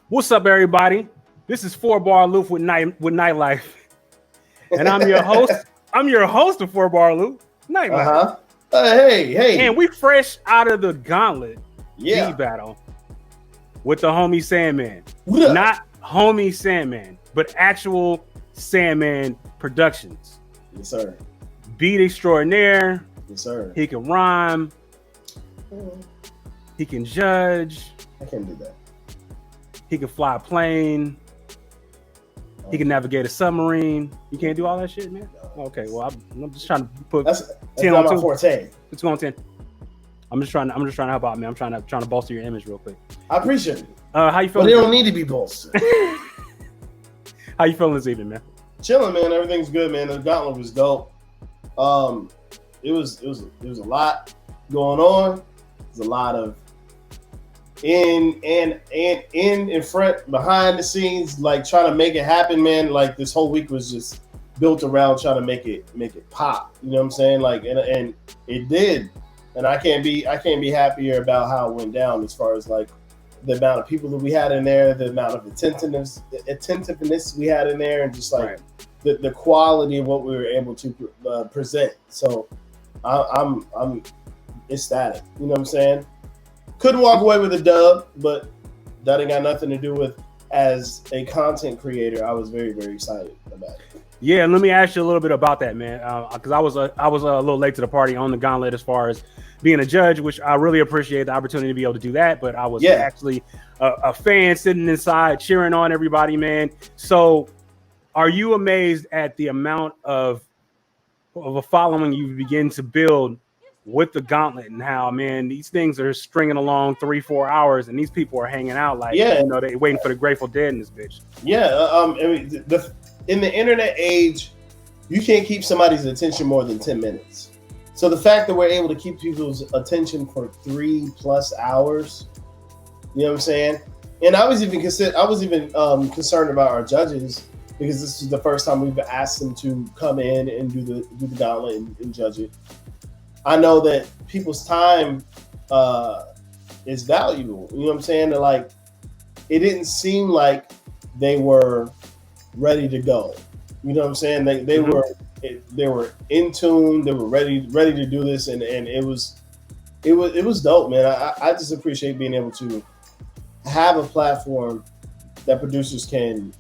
What's up, everybody? This is 4BarLoop with Nytelife, and I'm your host. I'm your host of 4BarLoop, Nytelife. Hey. And we fresh out of the Gauntlet Yeah. battle with the homie Sandman. Not homie Sandman, but actual Sandman Productions. Yes, sir. Beat extraordinaire. Yes, sir. He can rhyme. He can judge. I can't do that. He can fly a plane. He can navigate a submarine. You can't do all that shit, man? Okay, well, I'm just trying to put that's 10 not on my 2. forte. Let's go on 10. I'm just trying to help out, man. I'm trying to bolster your image real quick. I appreciate it. How you feeling? But it don't need to be bolstered. How you feeling this evening, man? Chilling, man. Everything's good, man. The Gauntlet was dope. It was a lot going on. There's a lot of in front, behind the scenes, like trying to make it happen, man. Like this whole week was just built around trying to make it pop. You know what I'm saying? Like and it did. And I can't be happier about how it went down as far as like the amount of people that we had in there, the amount of attentiveness we had in there, and just like the quality of what we were able to present. So I'm ecstatic. You know what I'm saying? Couldn't walk away with a dub, but that ain't got nothing to do with, as a content creator, I was very, very excited about it. Yeah, and let me ask you a little bit about that, man, because I was a little late to the party on the Gauntlet as far as being a judge, which I really appreciate the opportunity to be able to do that. But I was actually a fan sitting inside cheering on everybody, man. So are you amazed at the amount of a following you begin to build with the Gauntlet, and how, man, these things are stringing along 3-4 hours, and these people are hanging out like, you know, they waiting for the Grateful Dead in this bitch. I mean, in the internet age, you can't keep somebody's attention more than 10 minutes. So the fact that we're able to keep people's attention for 3+ hours, you know what I'm saying? And I was even concerned about our judges, because this is the first time we've asked them to come in and do the Gauntlet and judge it. I know that people's time is valuable. You know what I'm saying? That, like, it didn't seem like they were ready to go. You know what I'm saying? They were in tune. They were ready to do this, and it was dope, man. I just appreciate being able to have a platform that producers can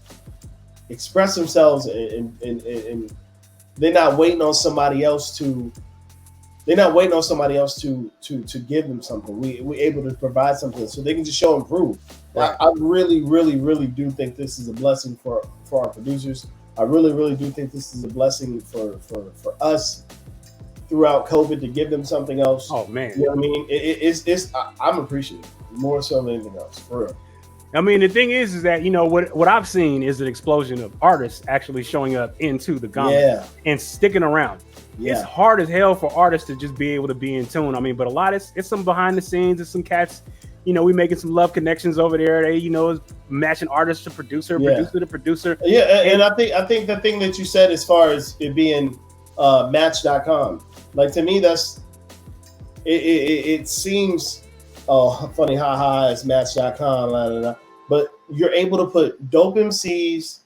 express themselves, and they're not waiting on somebody else to. They're not waiting on somebody else to give them something. We're able to provide something so they can just show and prove. Right. I really, really, really do think this is a blessing for our producers. I really, really do think this is a blessing for us throughout COVID, to give them something else. Oh, man. You know what I mean? I'm appreciative more so than anything else, for real. I mean, the thing is that, you know, what I've seen is an explosion of artists actually showing up into the Gauntlet and sticking around. Yeah. It's hard as hell for artists to just be able to be in tune. I mean, but a lot of it's some behind the scenes, it's some cats, you know, we making some love connections over there. They, you know, matching artist to producer, producer to producer. Yeah, and I think the thing that you said as far as it being Match.com, like, to me, that's it seems funny, haha, it's Match.com, blah, blah, blah. But you're able to put dope MCs,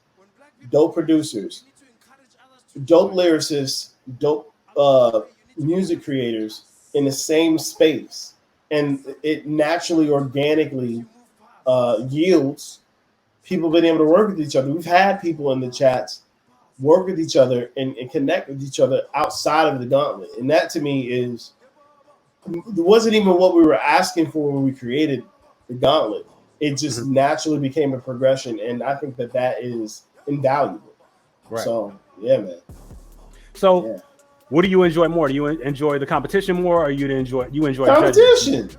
dope producers, dope lyricists, dope music creators in the same space, and it naturally, organically yields people being able to work with each other. We've had people in the chats work with each other and connect with each other outside of the Gauntlet, and that, to me, wasn't even what we were asking for when we created the Gauntlet. It just naturally became a progression, and I think that is invaluable. Right. So, yeah, man. So, what do you enjoy more? Do you enjoy the competition more, or you enjoy competition? Judging?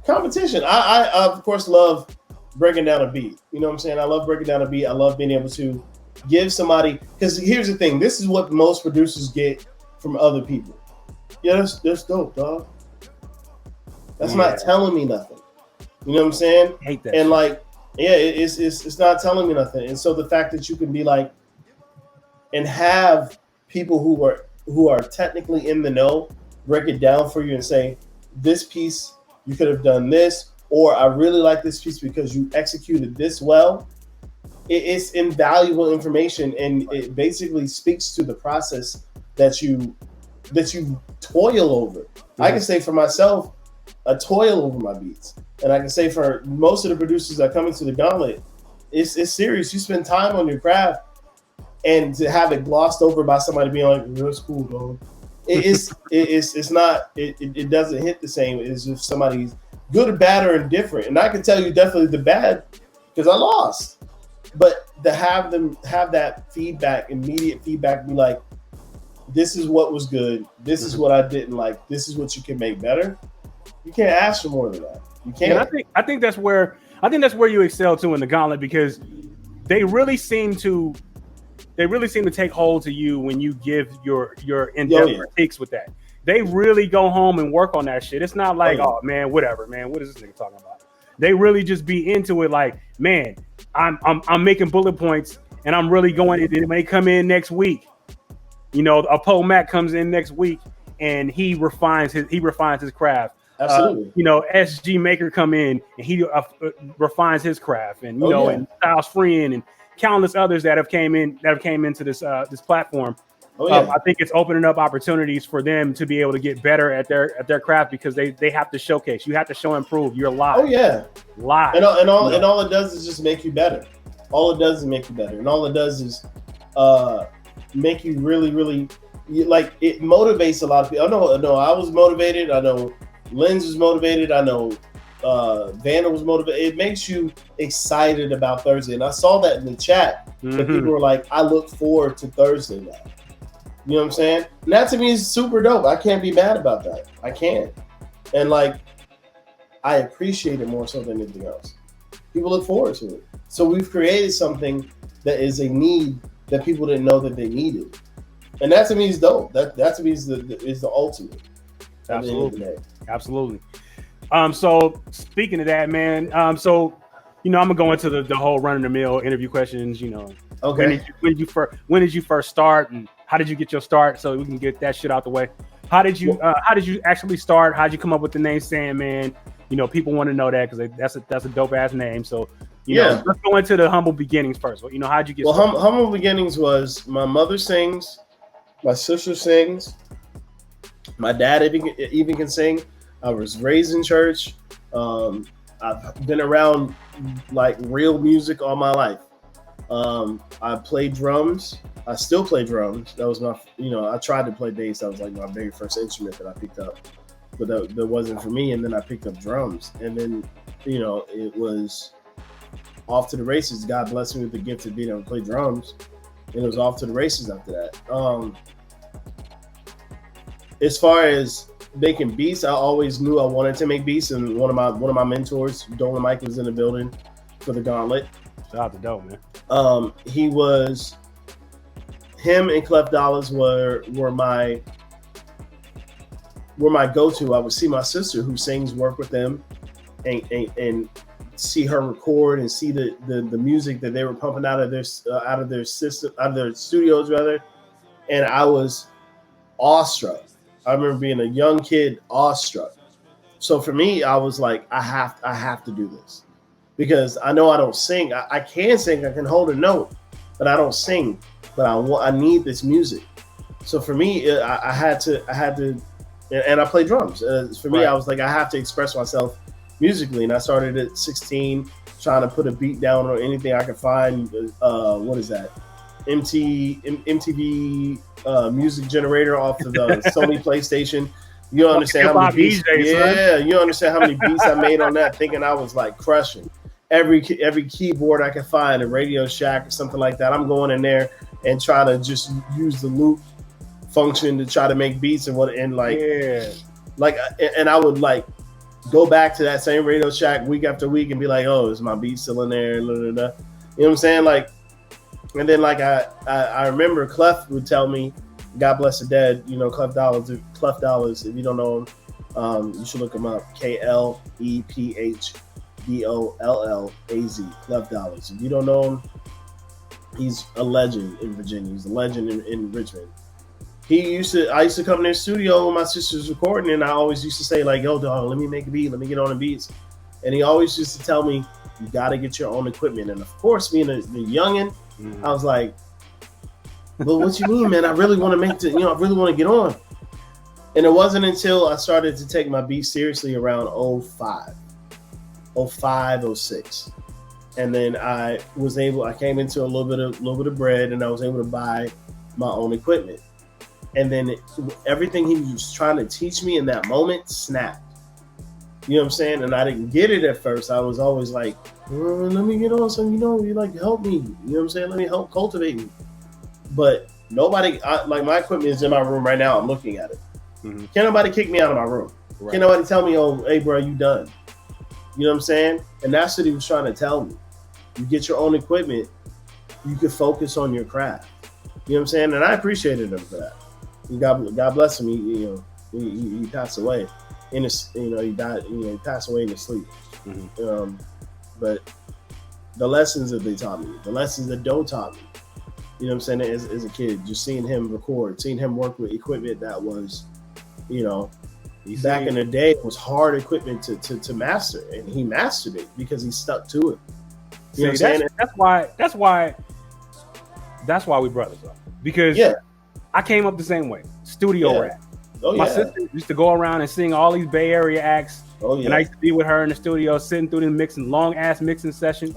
Competition. I of course love breaking down a beat. You know what I'm saying? I love breaking down a beat. I love being able to give somebody, because here's the thing. This is what most producers get from other people. Yeah, that's dope, dog. That's not telling me nothing. You know what I'm saying? I hate that. And like, it's not telling me nothing. And so the fact that you can be like, and have people who are technically in the know break it down for you and say, this piece, you could have done this, or I really like this piece because you executed this well. It's invaluable information, and it basically speaks to the process that you toil over. Mm-hmm. I can say for myself, I toil over my beats, and I can say for most of the producers that come into the Gauntlet, it's serious. You spend time on your craft, and to have it glossed over by somebody being like, "That's cool, dog." It's not. It doesn't hit the same as if somebody's good or bad or indifferent. And I can tell you definitely the bad because I lost. But to have them have that feedback, immediate feedback, be like, "This is what was good. This is what I didn't like. This is what you can make better." You can't ask for more than that. You can't. And I think that's where you excel too in the Gauntlet, because they really seem to take hold to you when you give your in-depth critiques with that. They really go home and work on that shit. It's not like, oh man, whatever, man. What is this nigga talking about? They really just be into it. Like, man, I'm making bullet points, and I'm really going. It may come in next week. You know, a Poe Mac comes in next week, and he refines his craft. Absolutely. You know, SG Maker come in, and he refines his craft, and and Styles Friend and countless others that have came into this platform. I think it's opening up opportunities for them to be able to get better at their craft, because they have to showcase. You have to show and prove. You're live. Oh yeah, live. And all it does is just make you better. All it does is make you better, and all it does is make you really, really like. It motivates a lot of people. I know. I was motivated. I know Lens was motivated. I know Vanna was motivated. It makes you excited about Thursday, and I saw that in the chat. Mm-hmm. That people were like, "I look forward to Thursday now." You know what I'm saying? And that to me is super dope. I can't be mad about that. I can't. And like, I appreciate it more so than anything else. People look forward to it. So we've created something that is a need that people didn't know that they needed. And that to me is dope. That to me is the ultimate. Absolutely. Absolutely. So speaking of that, man, so I'm gonna go into the whole run of the mill interview questions. Okay. When did you first start, and how did you get your start? So we can get that shit out the way. How did you actually start? How did you come up with the name Sandman? People want to know that, because that's a dope ass name. So let's go into the humble beginnings first. How'd you get started? Well, humble beginnings was my mother sings, my sister sings, my dad even can sing. I was raised in church. I've been around like real music all my life. I played drums. I still play drums. That was my, I tried to play bass. That was like my very first instrument that I picked up, but that wasn't for me. And then I picked up drums, and then, it was off to the races. God blessed me with the gift of being able to play drums, and it was off to the races after that. As far as making beats, I always knew I wanted to make beats, and one of my mentors, Dolan Mike, was in the building for the Gauntlet. Shout out to Dolan, man. Him and Clef Dollars were my go-to. I would see my sister who sings work with them, and see her record and see the music that they were pumping out of their studios rather, and I was awestruck. I remember being a young kid, awestruck. So for me, I was like, I have to do this, because I know I don't sing. I can sing. I can hold a note, but I don't sing. But I need this music. So for me, I had to, and I play drums. For me, right. I was like, I have to express myself musically. And I started at 16, trying to put a beat down on anything I could find. What is that? MTV music generator off of the Sony PlayStation. You don't understand how many beats. You don't understand how many beats I made on that, thinking I was like crushing every keyboard I could find, a Radio Shack or something like that. I'm going in there and trying to just use the loop function to try to make beats and I would like go back to that same Radio Shack week after week and be like, oh, is my beat still in there? Blah, blah, blah. You know what I'm saying? Like, and then like I remember Clef would tell me, God bless the dead, Clef Dollars. If you don't know him, you should look him up. KLEPHDOLLAZ, Clef Dollars. If you don't know him, he's a legend in Virginia. He's a legend in Richmond. I used to come in their studio when my sister was recording, and I always used to say like, yo, dog, let me make a beat. Let me get on the beats. And he always used to tell me, you got to get your own equipment. And of course, being the youngin', I was like, but what you mean, man? I really want to I really want to get on. And it wasn't until I started to take my beat seriously around 05, 06. And then I came into a little bit of bread, and I was able to buy my own equipment. And then everything he was trying to teach me in that moment snapped. You know what I'm saying? And I didn't get it at first. I was always like, let me get on some, you like help me. You know what I'm saying? Let me help cultivate me. But nobody, like my equipment is in my room right now. I'm looking at it. Mm-hmm. Can't nobody kick me out of my room. Right. Can't nobody tell me, oh, hey, bro, you done. You know what I'm saying? And that's what he was trying to tell me. You get your own equipment, you can focus on your craft. You know what I'm saying? And I appreciated him for that. God bless him. He passed away in his, he died. He passed away in his sleep. Mm-hmm. But the lessons that they taught me, the lessons that Doe taught me. You know what I'm saying? As a kid, just seeing him record, seeing him work with equipment that was, back in the day, it was hard equipment to master, and he mastered it because he stuck to it. You know what I'm saying? That's why we brothers though. Because I came up the same way. Studio rap. My sister used to go around and sing all these Bay Area acts. And I used to be with her in the studio, sitting through the long ass mixing sessions.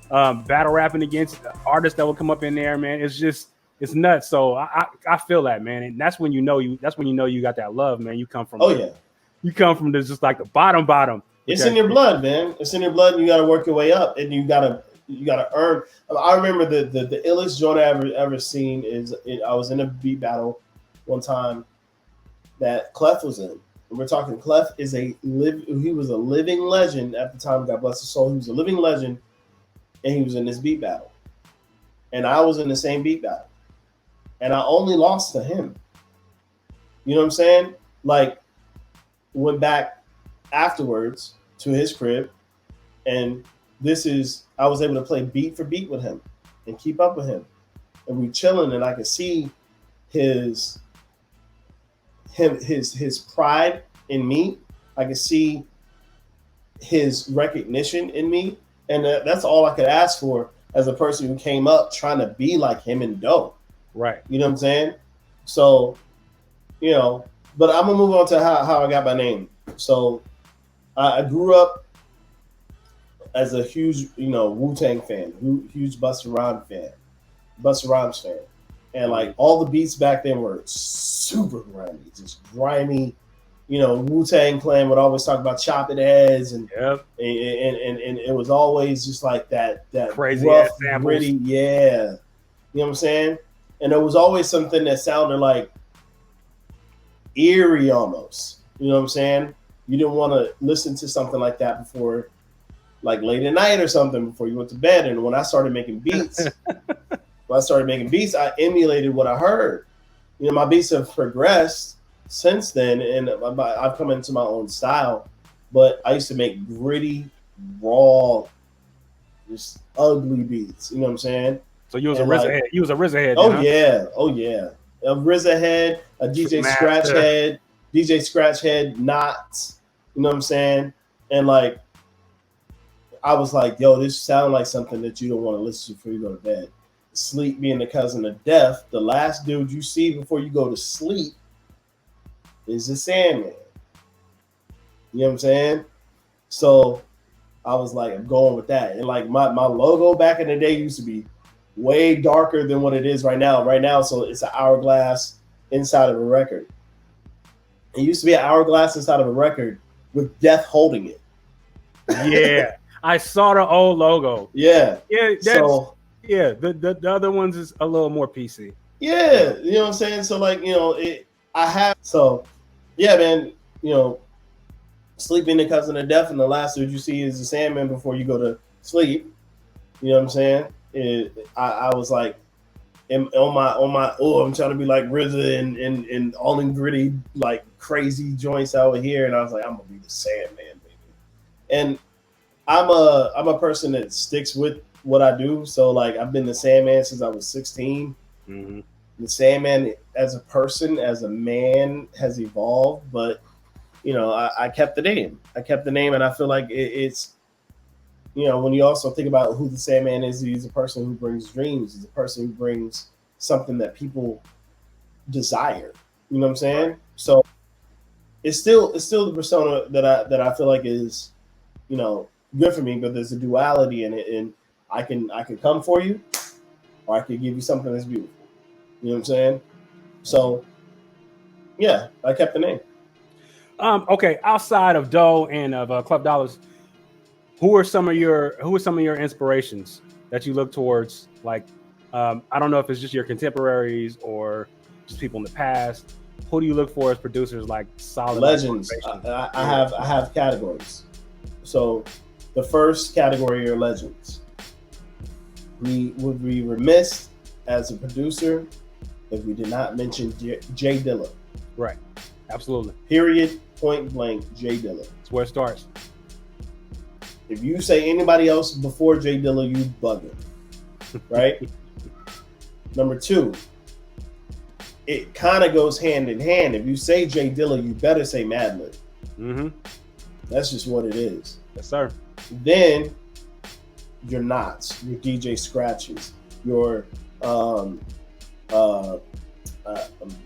Battle rapping against artists that would come up in there, man. It's nuts. So I feel that, man. And that's when you know you got that love, man. You come from you come from just like the bottom. It's in your blood, man. It's in your blood, and you gotta work your way up, and you gotta earn. I remember the illest joint I ever seen is I was in a beat battle one time that Clef was in. And we're talking Clef he was a living legend at the time, God bless his soul. He was a living legend, and he was in this beat battle. And I was in the same beat battle. And I only lost to him. You know what I'm saying? Like, went back afterwards to his crib, and I was able to play beat for beat with him and keep up with him. And we chilling, and I could see his pride in me. I could see his recognition in me. And that's all I could ask for as a person who came up trying to be like him and Doe. Right. You know what I'm saying? So, but I'm going to move on to how I got my name. So I grew up as a huge, Wu-Tang fan, huge Busta Rhymes fan. And like all the beats back then were super grimy, just grimy. Wu-Tang Clan would always talk about chopping heads, and it was always just like that crazy rough, ass gritty, You know what I'm saying? And there was always something that sounded like eerie almost. You know what I'm saying? You didn't want to listen to something like that before, like late at night or something, before you went to bed. And when I started making beats, I emulated what I heard. My beats have progressed since then, and I've come into my own style. But I used to make gritty, raw, just ugly beats. You know what I'm saying? So you was a RZA head. You was a RZA head. Oh yeah. A RZA head, a DJ Scratch head, Knots. You know what I'm saying? And like, I was like, yo, this sounds like something that you don't want to listen to before you go to bed. Sleep being the cousin of death. The last dude you see before you go to sleep is the Sandman. You know what I'm saying? So I was like, I'm going with that. And like my logo back in the day used to be way darker than what it is right now. Right now, so it's an hourglass inside of a record. It used to be an hourglass inside of a record with death holding it. Yeah. I saw the old logo. Yeah. Yeah. The other ones is a little more PC. Yeah. You know what I'm saying? So like, man, sleeping the cousin of death, and the last dude you see is the Sandman before you go to sleep. You know what I'm saying? I was like, I'm trying to be like RZA and all in gritty, like crazy joints out here. And I was like, I'm gonna be the Sandman, baby. And I'm a person that sticks with what I do. So like, I've been the Sandman since I was 16. Mm-hmm. The Sandman as a person, as a man, has evolved, but I kept the name. And I feel like it's, when you also think about who the Sandman is, he's a person who brings dreams. He's a person who brings something that people desire. You know what I'm saying? Right. So it's still the persona that I feel like is, good for me, but there's a duality in it, and I can come for you, or I could give you something that's beautiful. You know what I'm saying? So yeah, I kept the name. Okay, outside of Doe and of Club Dollars, who are some of your inspirations that you look towards? Like, I don't know if it's just your contemporaries or just people in the past. Who do you look for as producers, like solid legends? I have categories. So the first category are legends. We would be remiss as a producer if we did not mention Jay Dilla. Right. Absolutely. Period. Point blank. Jay Dilla. That's where it starts. If you say anybody else before Jay Dilla, you bugging. Right? Number two, it kind of goes hand in hand. If you say Jay Dilla, you better say Madlib. Mm-hmm. That's just what it is. Yes, sir. Then your Knots, your DJ Scratches, your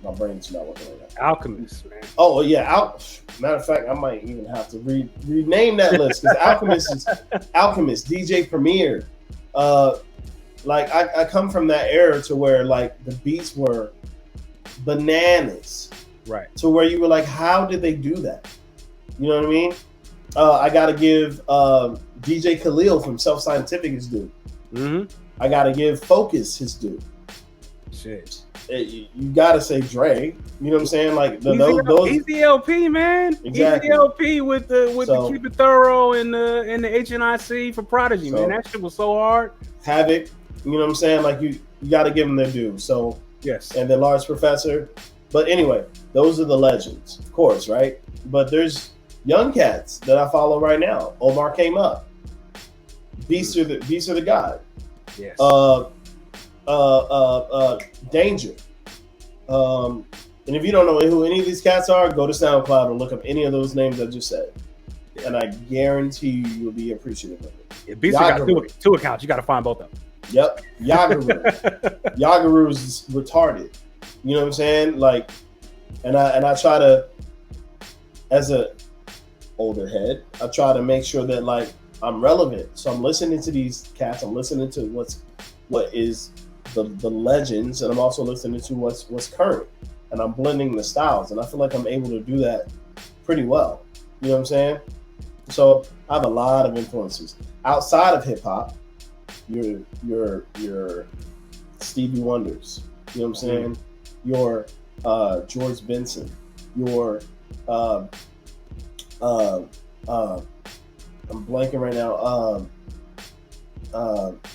my brain's not working right now. Alchemist, man. Oh yeah, matter of fact, I might even have to rename that list because Alchemist, DJ Premier. Like I come from that era to where like the beats were bananas, right? To where you were like, how did they do that? You know what I mean? I gotta give DJ Khalil from Self Scientific his due. Mm-hmm. I gotta give Focus his due. Shit. You gotta say Dre. You know what I'm saying? Like those Easy LP, man. Exactly. Easy LP with the Keep It Thorough and the HNIC for Prodigy, man. That shit was so hard. Havoc. You know what I'm saying? Like you gotta give them their due. So yes. And then Large Professor. But anyway, those are the legends, of course, right? But there's young cats that I follow right now. Omar Came Up. Beasts are the God. Yes. Danger. And if you don't know who any of these cats are, go to SoundCloud and look up any of those names I just said. Yeah. And I guarantee you'll be appreciative of it. Yeah, Beast got two accounts. You got to find both of them. Yep. Yagaru. Yagaru is retarded. You know what I'm saying? Like, and I try to, as a older head, I try to make sure that like I'm relevant. So I'm listening to these cats. I'm listening to what is the legends, and I'm also listening to what's current, and I'm blending the styles, and I feel like I'm able to do that pretty well. You know what I'm saying? So I have a lot of influences outside of hip hop. Your Stevie Wonders. You know what I'm saying? Your George Benson. Your I'm blanking right now.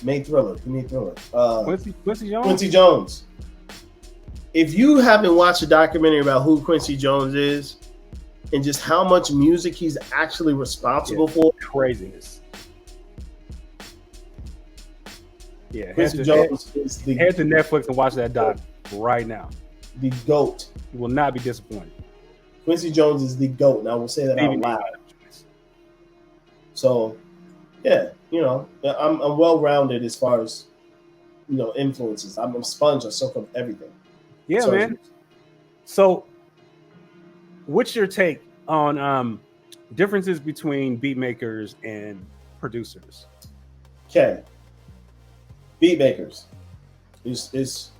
May Thriller. Quincy Jones. If you haven't watched a documentary about who Quincy Jones is and just how much music he's actually responsible for, craziness. Yeah, Quincy Jones is the head to Netflix and watch that doc right now. The GOAT. You will not be disappointed. Quincy Jones is the GOAT, and I will say that out loud. So, yeah, I'm well-rounded as far as, influences. I'm a sponge. I soak up everything. Yeah, man. So, what's your take on differences between beat makers and producers? Okay. Beat makers is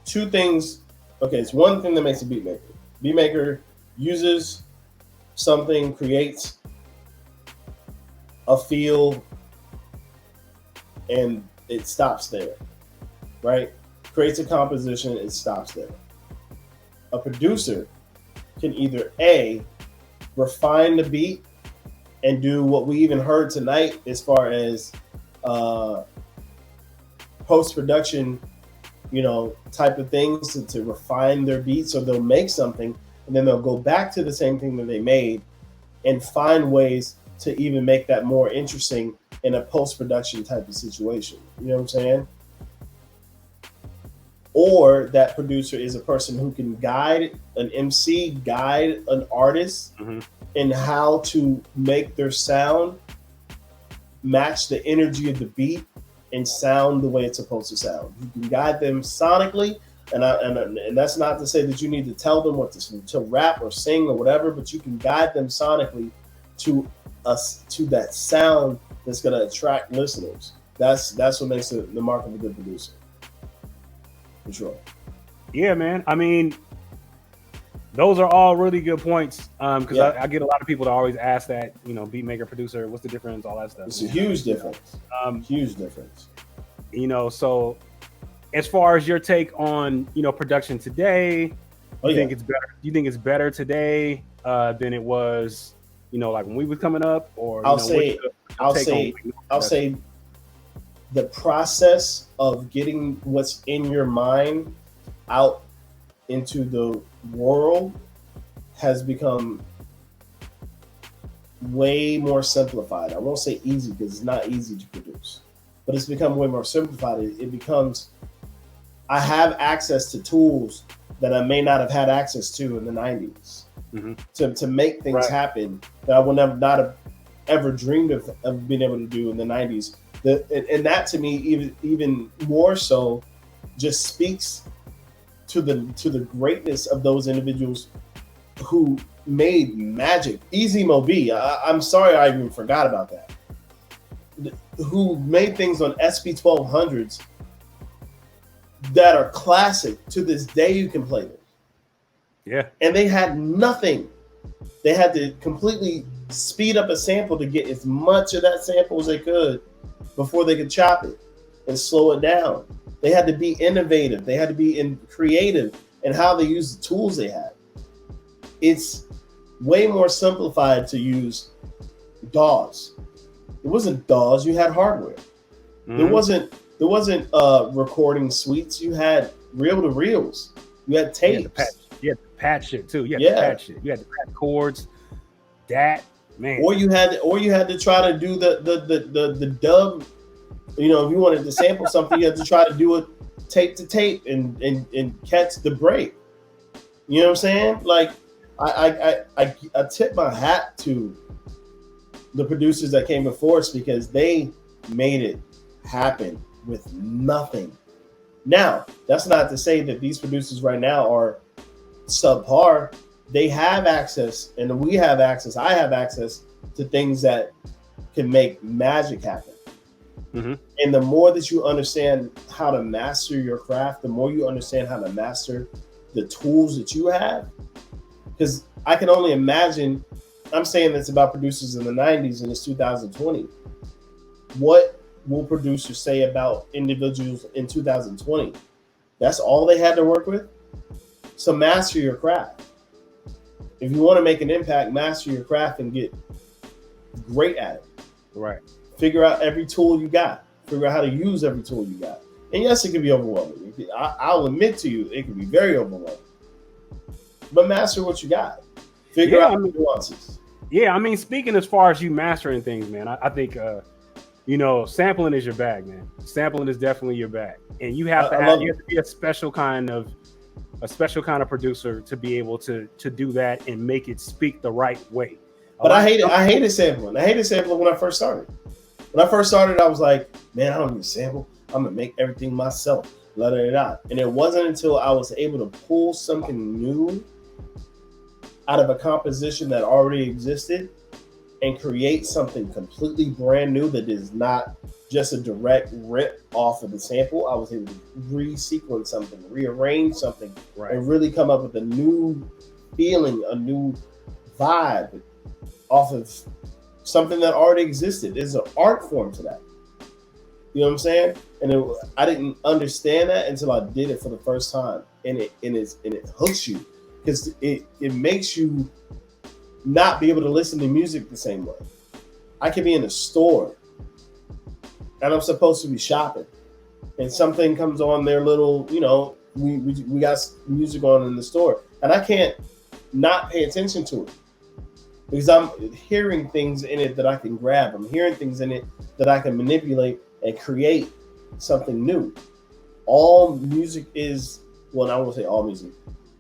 two things. Okay, it's one thing that makes a beat maker. Beat maker uses something, creates a feel, and it stops there, right? Creates a composition, it stops there. A producer can either A, refine the beat and do what we even heard tonight as far as post-production, type of things to refine their beats, so they'll make something and then they'll go back to the same thing that they made and find ways to even make that more interesting in a post-production type of situation. You know what I'm saying? or that producer is a person who can guide an MC, guide an artist in how to make their sound match the energy of the beat and sound the way it's supposed to sound. You can guide them sonically, and that's not to say that you need to tell them what to rap or sing or whatever, but you can guide them sonically to that sound that's going to attract listeners. That's what makes the mark of a good producer. For sure. Yeah, man. I mean, those are all really good points. Because I get a lot of people that always ask that, beat maker, producer, what's the difference, all that stuff. It's a huge difference. Huge difference. So as far as your take on, production today, you think it's better? You think it's better today than it was, like when we was coming up? Or I'll say the process of getting what's in your mind out into the world has become way more simplified. I won't say easy because it's not easy to produce, but it's become way more simplified. It becomes, I have access to tools that I may not have had access to in the 90s to make things happen that I would not have ever dreamed of being able to do in the 90s. And that to me, even more so, just speaks to the greatness of those individuals who made magic. Easy Mo B, I'm sorry I even forgot about that. Who made things on SP1200s that are classic to this day. You can play them. Yeah. And they had nothing. They had to completely speed up a sample to get as much of that sample as they could before they could chop it and slow it down. They had to be innovative. They had to be creative in how they use the tools they had. It's way more simplified to use DAWs. It wasn't DAWs. You had hardware. There wasn't recording suites. You had reel-to-reels. You had tapes. You had to patch it too. You had to patch it. You had to patch chords. That man. Or you had to try to do the dub. If you wanted to sample something, you had to try to do it tape to tape and catch the break. You know what I'm saying? Like I tip my hat to the producers that came before us because they made it happen with nothing. Now, that's not to say that these producers right now are subpar. They have access, and we have access. I have access to things that can make magic happen. And the more that you understand how to master your craft, the more you understand how to master the tools that you have. Because I can only imagine, I'm saying this about producers in the 90s and it's 2020. What will producers say about individuals in 2020? That's all they had to work with. So master your craft. If you want to make an impact, master your craft and get great at it. Right. Figure out every tool you got. Figure out how to use every tool you got. And yes, it can be overwhelming. I'll admit to you, it can be very overwhelming. But master what you got. Figure out the nuances. Yeah, I mean, speaking as far as you mastering things, man, I think, sampling is your bag, man. Sampling is definitely your bag. And you have to be a special kind of producer to be able to do that and make it speak the right way. But I hated sampling. I hated sampling when I first started. When I first started, I was like, man, I don't need a sample. I'm going to make everything myself. And it wasn't until I was able to pull something new out of a composition that already existed and create something completely brand new that is not just a direct rip off of the sample. I was able to resequence something, rearrange something, and really come up with a new feeling, a new vibe off of something that already existed. There's an art form to that. You know what I'm saying? And I didn't understand that until I did it for the first time, and it hooks you because it makes you not be able to listen to music the same way. I could be in a store and I'm supposed to be shopping, and something comes on their little, we got music on in the store, and I can't not pay attention to it because I'm hearing things in it that I can grab. I'm hearing things in it that I can manipulate and create something new all music is, well, I won't say all music.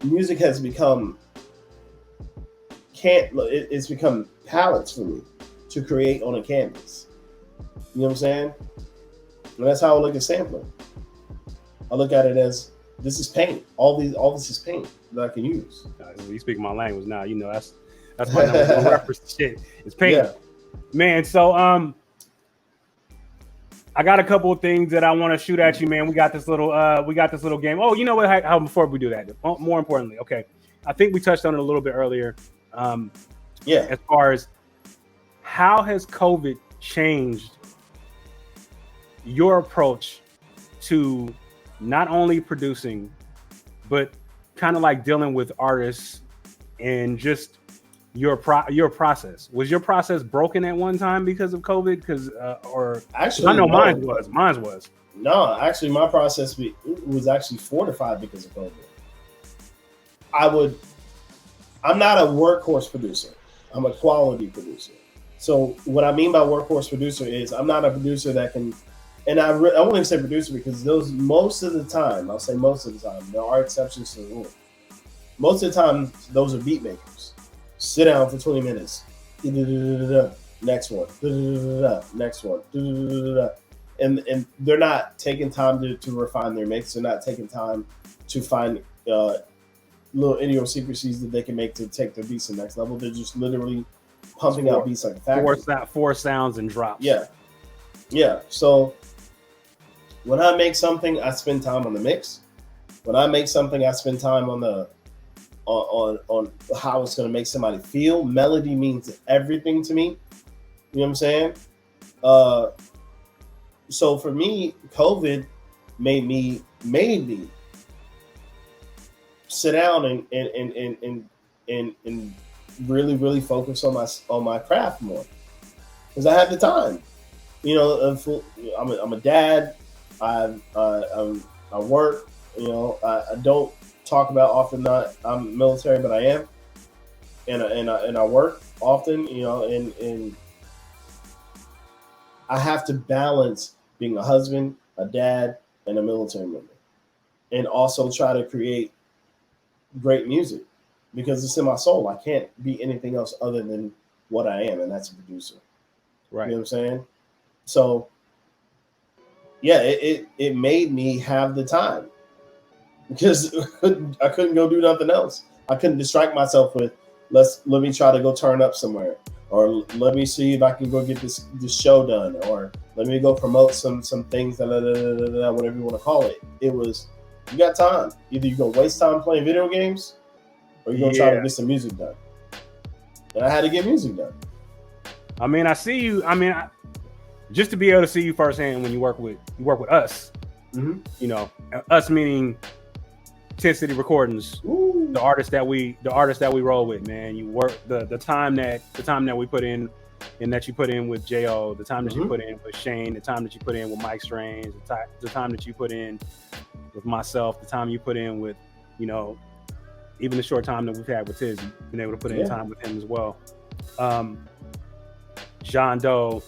Music has become, it's become palettes for me to create on a canvas. You know what I'm saying? And that's how I look at sampling. I look at it as, this is paint. All this is paint that I can use. You speak my language now. You know, that's my number one reference shit. It's paint. Yeah. Man, so I got a couple of things that I want to shoot at you, man. We got this little game. Oh, you know what? How before we do that, more importantly, okay. I think we touched on it a little bit earlier. As far as how has COVID changed your approach to not only producing, but kind of like dealing with artists and just your process. Was your process broken at one time because of COVID? Because or actually, I know mine was. No, actually, my process was actually fortified because of COVID. I'm not a workhorse producer. I'm a quality producer. So what I mean by workhorse producer is I'm not a producer that can. And I won't even say producer because most of the time, there are exceptions to the rule. Most of the time, those are beat makers. Sit down for 20 minutes. Next one. Next one. And they're not taking time to refine their mix. They're not taking time to find little idiosyncrasies that they can make to take their beats to the next level. They're just literally pumping out beats like a factory. Four sounds and drops. Yeah. So when I make something, I spend time on the mix. When I make something, I spend time on on how it's going to make somebody feel. Melody means everything to me. You know what I'm saying? So for me, COVID made me sit down and really focus on my craft more because I had the time. You know, I'm a dad. I work. You know, I don't talk about often. Not I'm military, but I am, and I work often. You know, and I have to balance being a husband, a dad, and a military member, and also try to create great music because it's in my soul. I can't be anything else other than what I am, and that's a producer. Right. You know what I'm saying? So, yeah, it made me have the time because I couldn't go do nothing else. I couldn't distract myself with let me try to go turn up somewhere, or let me see if I can go get this show done, or let me go promote some things, whatever you want to call it. It was, you got time. Either you're gonna waste time playing video games, or you're gonna try to get some music done. And I had to get music done. I mean, I see you. I mean, just to be able to see you firsthand when you work with us. Mm-hmm. You know, us meaning 10 City Recordings. Ooh. The artists that we roll with, man. You work the time that we put in, and that you put in with Jo, the time that you put in with Shane, the time that you put in with Mike Strange, the time that you put in with myself, the time you put in with, you know, even the short time that we've had with Tiz, been able to put in time with him as well. John Doe,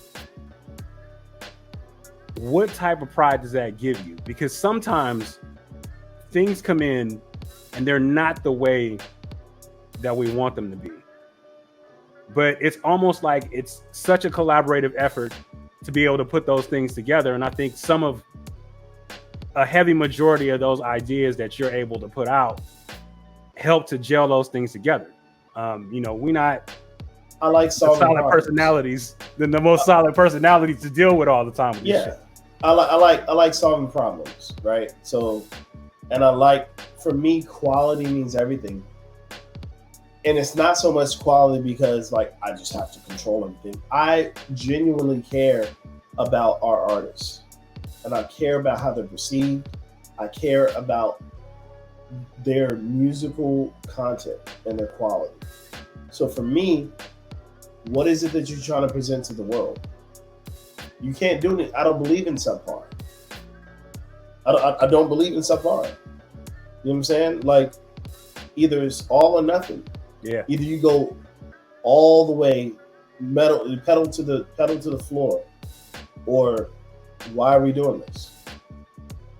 what type of pride does that give you? Because sometimes things come in and they're not the way that we want them to be. But it's almost like it's such a collaborative effort to be able to put those things together. And I think a heavy majority of those ideas that you're able to put out help to gel those things together. You know, I like solid personalities, the most solid personalities to deal with all the time. With this shit. I like solving problems, right? So, and for me, quality means everything. And it's not so much quality because like I just have to control everything. I genuinely care about our artists, and I care about how they're perceived. I care about their musical content and their quality. So for me, what is it that you're trying to present to the world? You can't do it. I don't believe in subpar. I don't believe in subpar. You know what I'm saying? Like, either it's all or nothing. Yeah. Either you go all the way pedal to the floor, or why are we doing this?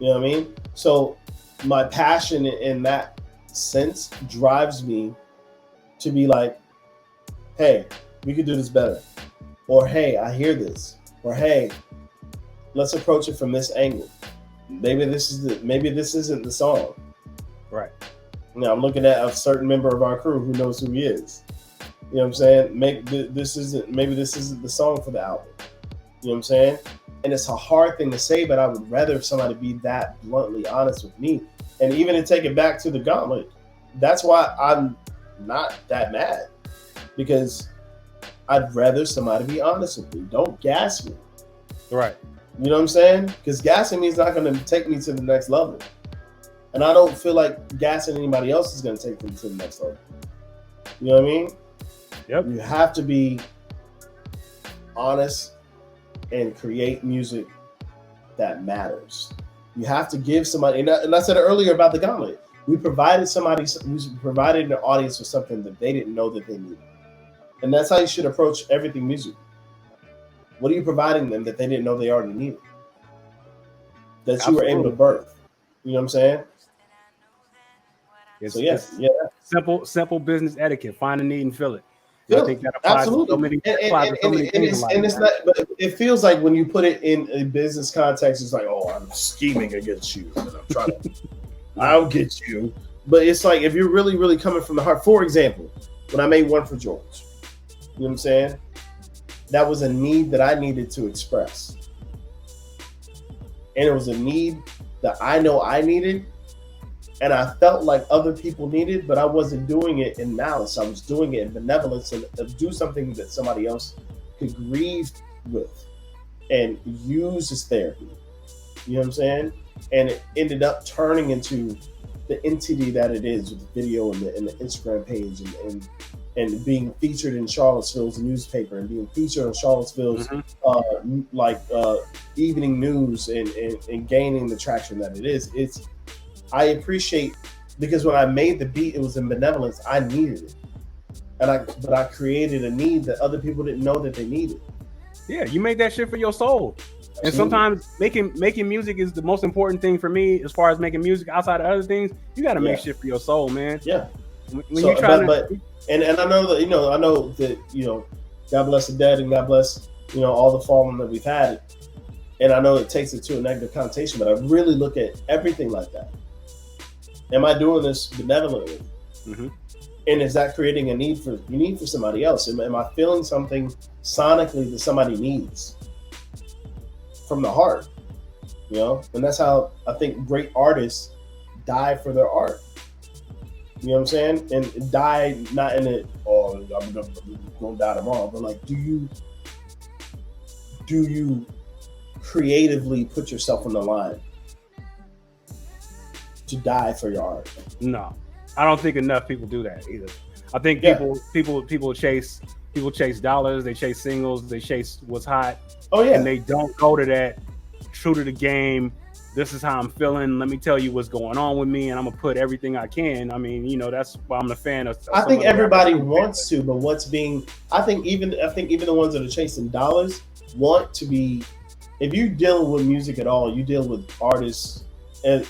You know what I mean? So my passion in that sense drives me to be like, hey, we could do this better. Or hey, I hear this. Or hey, let's approach it from this angle. Maybe this isn't the song. Right. I'm looking at a certain member of our crew who knows who he is. You know what I'm saying? Maybe this isn't the song for the album. You know what I'm saying? And it's a hard thing to say, but I would rather somebody be that bluntly honest with me. And even to take it back to the Gauntlet, that's why I'm not that mad, because I'd rather somebody be honest with me. Don't gas me. Right. You know what I'm saying? Because gassing me is not going to take me to the next level. And I don't feel like gassing anybody else is going to take me to the next level. You know what I mean? Yep. You have to be honest and create music that matters. You have to give somebody, and I said earlier about the Gauntlet, we provided an audience with something that they didn't know that they needed. And that's how you should approach everything music. What are you providing them that they didn't know they already needed? That you were able to birth. You know what I'm saying? It's simple business etiquette. Find a need and fill it. I think that applies to so many things. And it's not, but it feels like when you put it in a business context, it's like, oh, I'm scheming against you, and I'm trying to, I'll get you. But it's like, if you're really, really coming from the heart. For example, when I made One for George, you know what I'm saying? That was a need that I needed to express, and it was a need that I know I needed. And I felt like other people needed, but I wasn't doing it in malice. I was doing it in benevolence and do something that somebody else could grieve with and use as therapy. You know what I'm saying? And it ended up turning into the entity that it is, with the video and the Instagram page and being featured in Charlottesville's newspaper and being featured on Charlottesville's evening news and gaining the traction that it is. I appreciate, because when I made the beat, it was in benevolence. I needed it, but I created a need that other people didn't know that they needed. Yeah, you made that shit for your soul. Absolutely. And sometimes making music is the most important thing for me. As far as making music outside of other things, you got to make shit for your soul, man. Yeah. When you try and I know that I know that God bless the dead and God bless all the fallen that we've had, and I know it takes it to a negative connotation, but I really look at everything like that. Am I doing this benevolently? Mm-hmm. And is that creating a need for somebody else? Am I feeling something sonically that somebody needs from the heart? And that's how I think great artists die for their art. You know what I'm saying? And die not in it, oh, I'm gonna die tomorrow, but like, do you creatively put yourself on the line to die for your art? No, I don't think enough people do that either. I think people chase dollars, they chase singles, they chase what's hot. Oh yeah, and they don't go to that true to the game. This is how I'm feeling. Let me tell you what's going on with me, and I'm gonna put everything I can. I mean, that's why I'm a fan of. I think everybody wants to, but I think even the ones that are chasing dollars want to be. If you deal with music at all, you deal with artists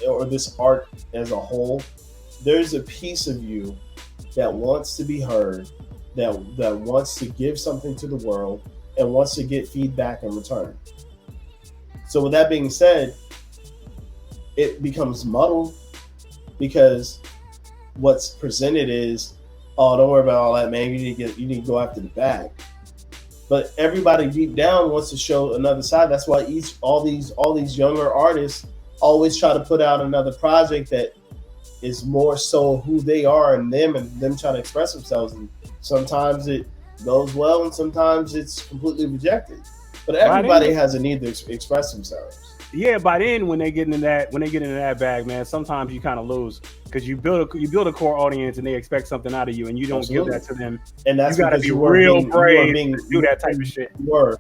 or this art as a whole. There's a piece of you that wants to be heard, that wants to give something to the world, and wants to get feedback in return. So with that being said, it becomes muddled because what's presented is, oh, don't worry about all that, man. You need to go after the bag. But everybody deep down wants to show another side. That's why all these younger artists always try to put out another project that is more so who they are and them trying to express themselves. And sometimes it goes well and sometimes it's completely rejected. But everybody has a need to express themselves. Yeah, by then when they get into that bag, man, sometimes you kind of lose because you build a core audience and they expect something out of you and you don't give that to them. And that's you got to be real brave to do that type of shit. You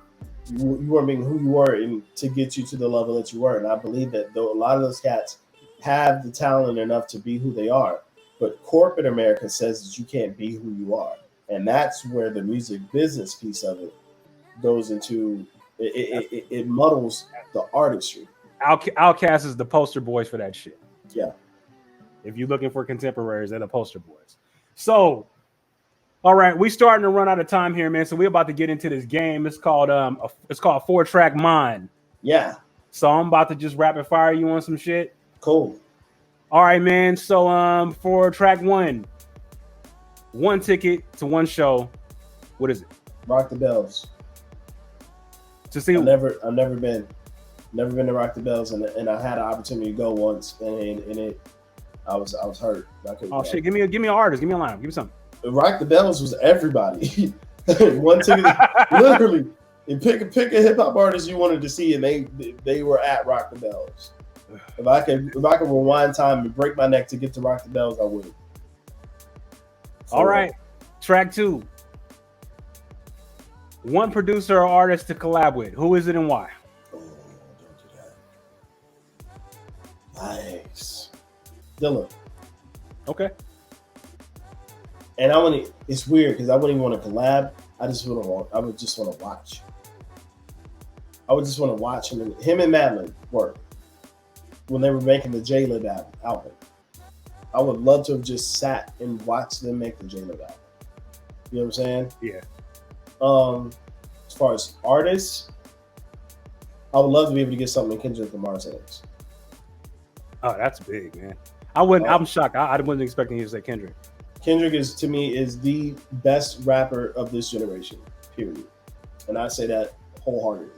weren't being who you were to get you to the level that you were. And I believe that though a lot of those cats have the talent enough to be who they are, but corporate America says that you can't be who you are. And that's where the music business piece of it goes into. It muddles the artistry. Outkast is the poster boys for that shit. Yeah. If you're looking for contemporaries, they're the poster boys. So, all right, we starting to run out of time here, man. So we're about to get into this game. It's called 4-Track Mind. Yeah. So I'm about to just rapid fire you on some shit. Cool. All right, man. So for track 1, 1 ticket to 1 show. What is it? Rock the Bells. To see. I've never been to Rock the Bells, and I had an opportunity to go once, and I was hurt. Oh shit! Give me an artist. Give me a line. Give me something. Rock the Bells was everybody. 1 ticket, literally. And pick a hip hop artist you wanted to see, and they were at Rock the Bells. If I could rewind time and break my neck to get to Rock the Bells, I would. All right, track 2. 1 producer or artist to collab with. Who is it and why? Oh, don't do that. Nice. Dilla. Okay. And it's weird because I wouldn't even want to collab. I would just want to watch. I would just want to watch him and Madlib work when they were making the J-Lib album. I would love to have just sat and watched them make the J-Lib album. You know what I'm saying? Yeah. As far as artists, I would love to be able to get something in Kendrick Lamar's hands. Oh, that's big, man. I'm shocked. I wasn't expecting you to say Kendrick. Kendrick is the best rapper of this generation, period. And I say that wholeheartedly.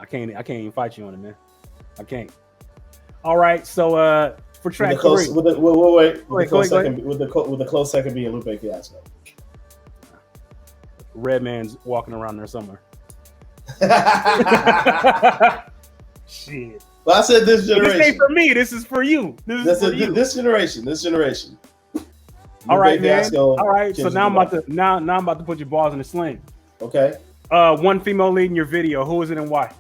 I can't even fight you on it, man. I can't. All right, so for track 3. With the close second being Lupe Fiasco. Redman's walking around there somewhere. Shit. Well, I said this generation. This ain't for me. This is for you. This generation. All right, man. All right. So now I'm about to put your balls in the sling. Okay. 1 female lead in your video. Who is it and why?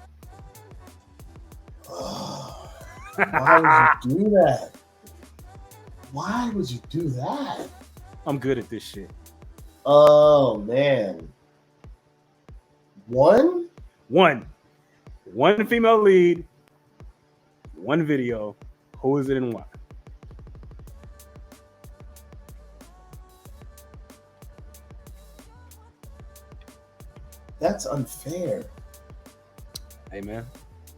Why would you do that? Why would you do that? I'm good at this shit. Oh man. 1 female lead, 1 video. Who is it and why? That's unfair. Hey man.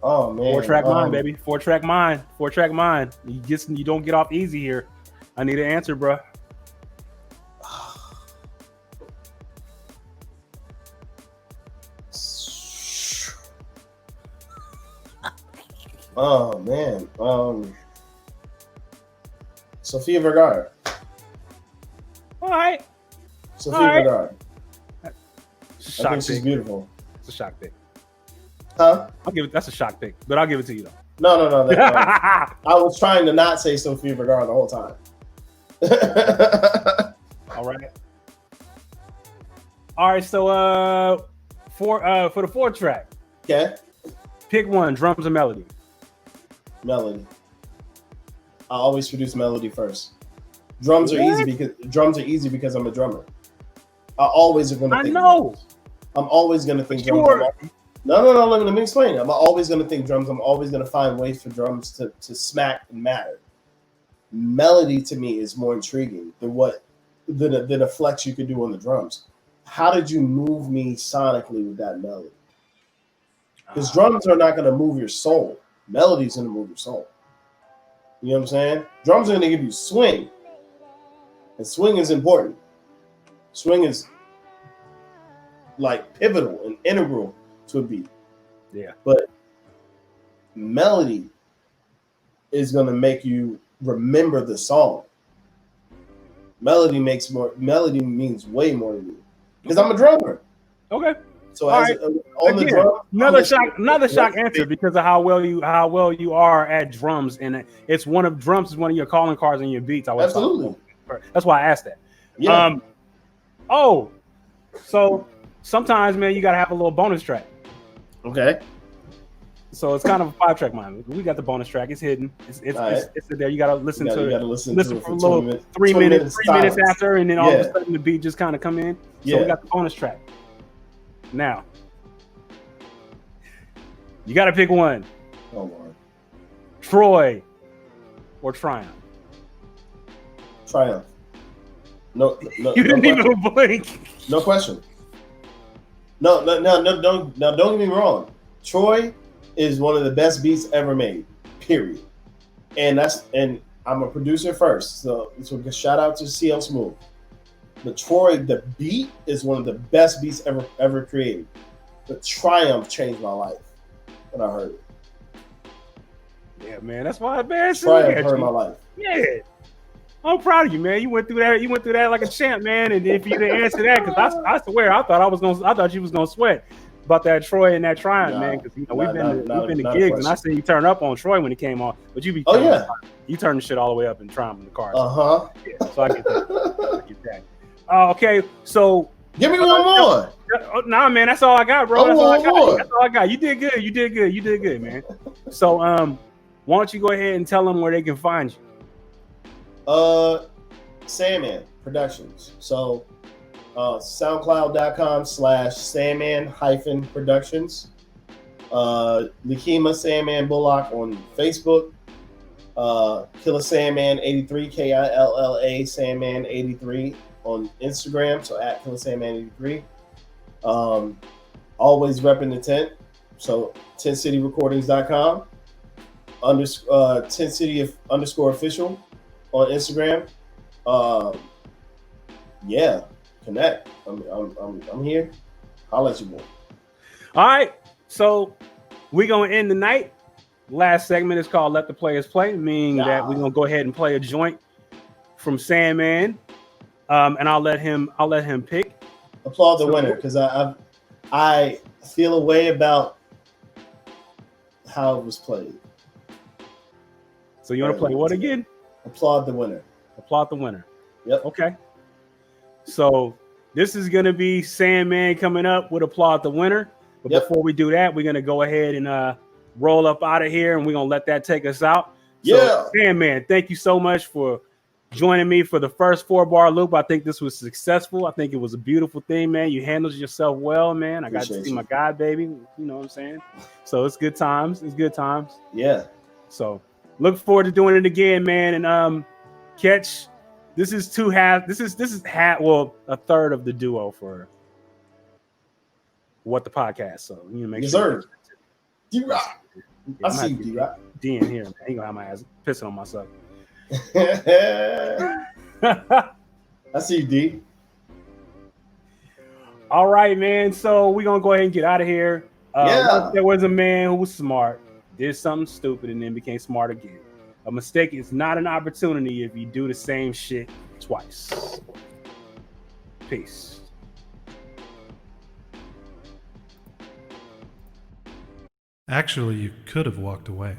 Oh man. 4-Track Mind, baby. 4-Track Mind. 4-Track Mind. You don't get off easy here. I need an answer, bro. Oh man. Sofia Vergara. All right. Sofia Vergara. I think she's beautiful. It's a shock pick. Huh? That's a shock pick, but I'll give it to you though. No. I was trying to not say Sofia Vergara the whole time. All right. So for the 4-track. Okay. Pick 1, drums or melody. Melody. I always produce melody first. Drums are easy because I'm a drummer. I always are going to think. I know. Drums. I'm always going to think drums. No. Let me explain. I'm always going to think drums. I'm always going to find ways for drums to smack and matter. Melody to me is more intriguing than a flex you could do on the drums. How did you move me sonically with that melody? Because drums are not going to move your soul. Melody's going to move your soul. You know what I'm saying? Drums are going to give you swing. And swing is important. Swing is like pivotal and integral to a beat. Yeah. But melody is going to make you remember the song. Melody means way more to me. Because I'm a drummer. Okay. So the drum, another shock answer because of how well you are at drums, and it's one of your calling cards in your beats. Absolutely. That's why I asked that. Yeah. So sometimes, man, you gotta have a little bonus track. Okay. So it's kind of a 5-track mind. We got the bonus track. It's hidden. It's there. You gotta listen to it. Listen for a little 3 minutes after, and then all of a sudden the beat just kind of come in. So we got the bonus track. Now, you got to pick 1. Oh, Lord. Troy or Triumph? Triumph. No, you didn't even blink. No question. No, don't get me wrong. Troy is one of the best beats ever made. Period. And I'm a producer first, so shout out to CL Smooth. But Troy, the beat is one of the best beats ever created. But Triumph changed my life when I heard it. Yeah, man, that's why, man. Triumph hurt my life. Yeah. I'm proud of you, man. You went through that. You went through that like a champ, man. And if you didn't answer that, because I swear, I thought you was gonna sweat about that Troy and that Triumph, man. Because we've been to gigs, and I seen you turn up on Troy when it came on. But you be you turn the shit all the way up in Triumph in the car. Yeah, so I get that. Okay, so give me one more. Nah, man, that's all I got, bro. That's all I got. You did good, man. So why don't you go ahead and tell them where they can find you? Sandman Productions. So soundcloud.com/Sandman-Productions. Lakima Sandman Bullock on Facebook. Killa Sandman 83, KILLA Sandman 83 on Instagram. So at Killa Sandman 83. Always repping the tent. So tentcityrecordings.com. 10city_official on Instagram. Yeah, connect. I'm here. I'll let you know. All right, so we're gonna end the night. Last segment is called "Let the Players Play," meaning that we're gonna go ahead and play a joint from Sandman, and I'll let him pick. Applaud the winner, because I feel a way about how it was played. So you want to play what again? Applaud the winner. Applaud the winner. Yep. Okay. So this is going to be Sandman coming up with Applaud the Winner. But before we do that, we're going to go ahead and roll up out of here, and we're going to let that take us out. So, Sandman, thank you so much for joining me for the first 4-bar loop. I think this was successful. I think it was a beautiful thing, man. You handled yourself well, man. I got to see my guy, baby. You know what I'm saying? So it's good times. Yeah. So look forward to doing it again, man. And catch. This is a third of the duo for What the Podcast. So you make sure. D-Rock. I see you, D-Rock. D in here, man. He gonna have my ass pissing on myself. I see you, D. All right, man. So we're gonna go ahead and get out of here. There was a man who was smart, did something stupid, and then became smart again. A mistake is not an opportunity if you do the same shit twice. Peace. Actually, you could have walked away.